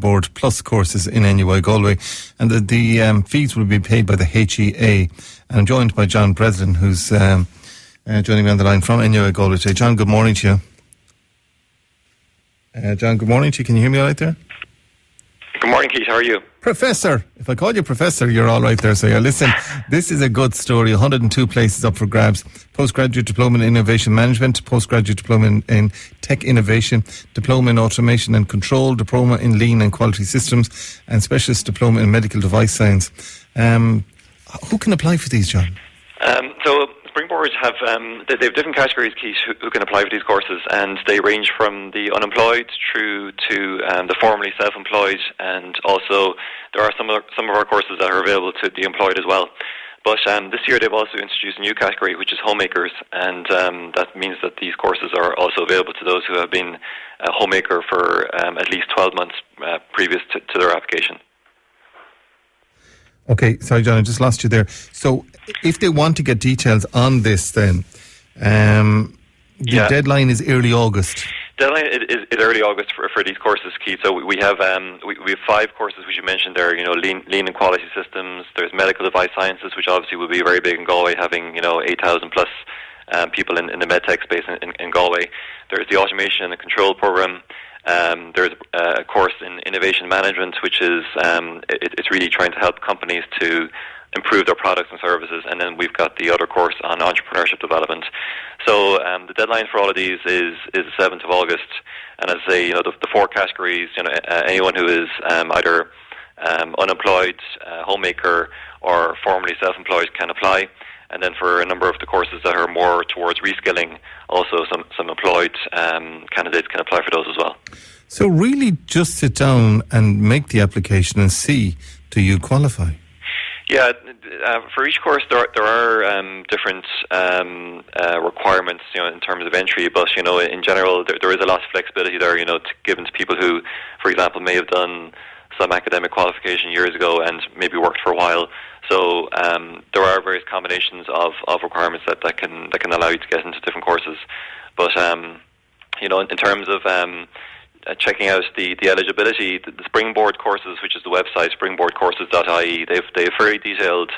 Springboard Plus courses in NUI Galway, and the fees will be paid by the HEA. And I'm joined by John Breslin, who's joining me on the line from NUI Galway today. John, good morning to you. John, good morning to you. Can you hear me all right there? Good morning, Keith. How are you? Professor. If I call you Professor, you're all right there. So, yeah, listen, this is a good story. 102 places up for grabs. Postgraduate Diploma in Innovation Management, Postgraduate Diploma in Tech Innovation, Diploma in Automation and Control, Diploma in Lean and Quality Systems, and Specialist Diploma in Medical Device Science. Who can apply for these, John? So Springboard have they have different categories, Keith, who can apply for these courses, and they range from the unemployed through to the formerly self-employed, and also there are some of our courses that are available to the employed as well. But this year they've also introduced a new category, which is homemakers, and that means that these courses are also available to those who have been a homemaker for at least 12 months previous to their application. Okay, sorry, John, I just lost you there. So, if they want to get details on this, then the deadline is early August. Deadline is early August for these courses, Keith. So we have 5 courses which you mentioned there. You know, lean and quality systems. There's medical device sciences, which obviously will be very big in Galway, having 8,000 plus people in the medtech space in Galway. There's the automation and the control program. There's a course in innovation management, which is it's really trying to help companies to improve their products and services. And then we've got the other course on entrepreneurship development. So the deadline for all of these is the 7th of August. And as I say, the 4 categories, anyone who is either unemployed, homemaker, or formerly self-employed can apply. And then for a number of the courses that are more towards reskilling, also some employed candidates can apply for those as well. So really just sit down and make the application and see, do you qualify? Yeah, for each course there are different requirements, in terms of entry. But in general, there is a lot of flexibility there, given to people who, for example, may have done some academic qualification years ago and maybe worked for a while. So there are various combinations of requirements that can allow you to get into different courses. But in terms of checking out the eligibility, the Springboard courses, which is the website springboardcourses.ie, they've very detailed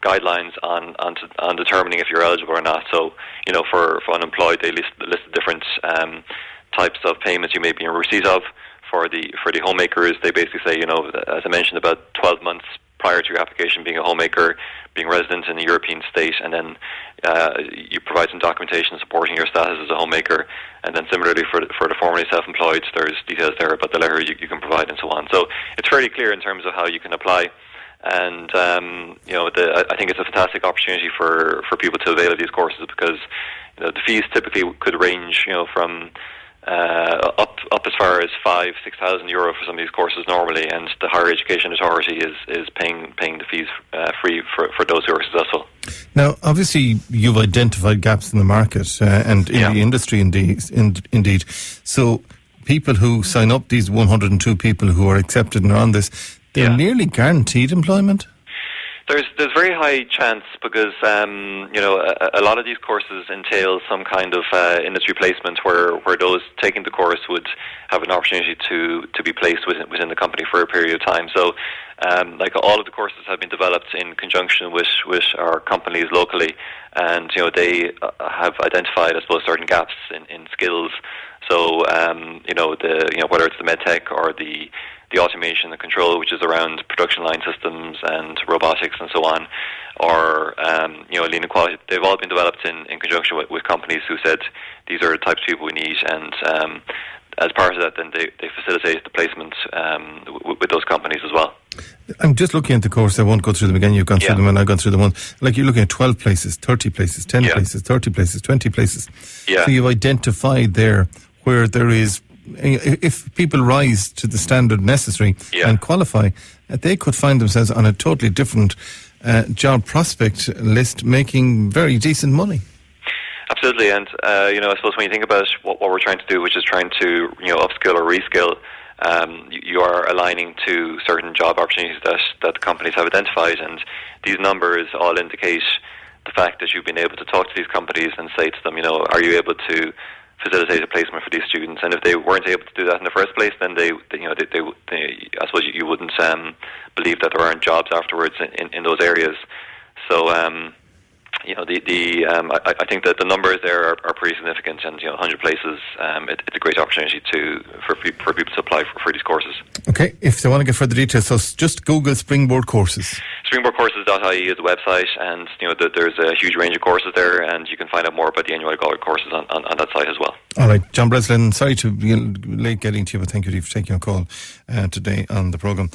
guidelines on determining if you're eligible or not. So for unemployed, they list the different types of payments you may be in receipt of. For the homemakers, they basically say, as I mentioned, about 12 months prior to your application, being a homemaker, being resident in a European state, and then you provide some documentation supporting your status as a homemaker. And then similarly for the formerly self-employed, there's details there about the letter you can provide and so on. So it's fairly clear in terms of how you can apply. And I think it's a fantastic opportunity for people to avail of these courses, because the fees typically could range from up as far as 5,000-6,000 euro for some of these courses normally, and the Higher Education Authority is paying the fees free for those who are successful. Now, obviously, you've identified gaps in the market and in the industry, indeed. So, people who sign up, these 102 people who are accepted and are on this, they're nearly guaranteed employment. There's very high chance, because a lot of these courses entail some kind of industry placement where those taking the course would have an opportunity to be placed within the company for a period of time. So all of the courses have been developed in conjunction with our companies locally, and they have identified, I suppose, certain gaps in skills. So whether it's the medtech or the automation and control, which is around production line systems and robotics and so on, or lean and quality, they've all been developed in conjunction with companies who said these are the types of people we need, and as part of that, then they facilitate the placement with those companies as well. I'm just looking at the course. I won't go through them again. You've gone through them and I've gone through them once. Like, you're looking at 12 places, 30 places, 10 places, 30 places, 20 places. Yeah. So you've identified there where there is, if people rise to the standard necessary and qualify, they could find themselves on a totally different job prospect list, making very decent money. Absolutely, and I suppose when you think about what we're trying to do, which is trying to upskill or reskill, you are aligning to certain job opportunities that companies have identified, and these numbers all indicate the fact that you've been able to talk to these companies and say to them, are you able to facilitate a placement for these students. And if they weren't able to do that in the first place, then they I suppose you wouldn't believe that there aren't jobs afterwards in those areas. So I think that the numbers there are pretty significant, and 100 places, it's a great opportunity for people to apply for these courses. Okay, if they want to get further details, so just Google Springboard courses. Springboardcourses.ie is the website, and there's a huge range of courses there, and you can find out more about the NUI Galway courses on that site as well. All right, John Breslin, sorry to be late getting to you, but thank you for taking your call today on the programme.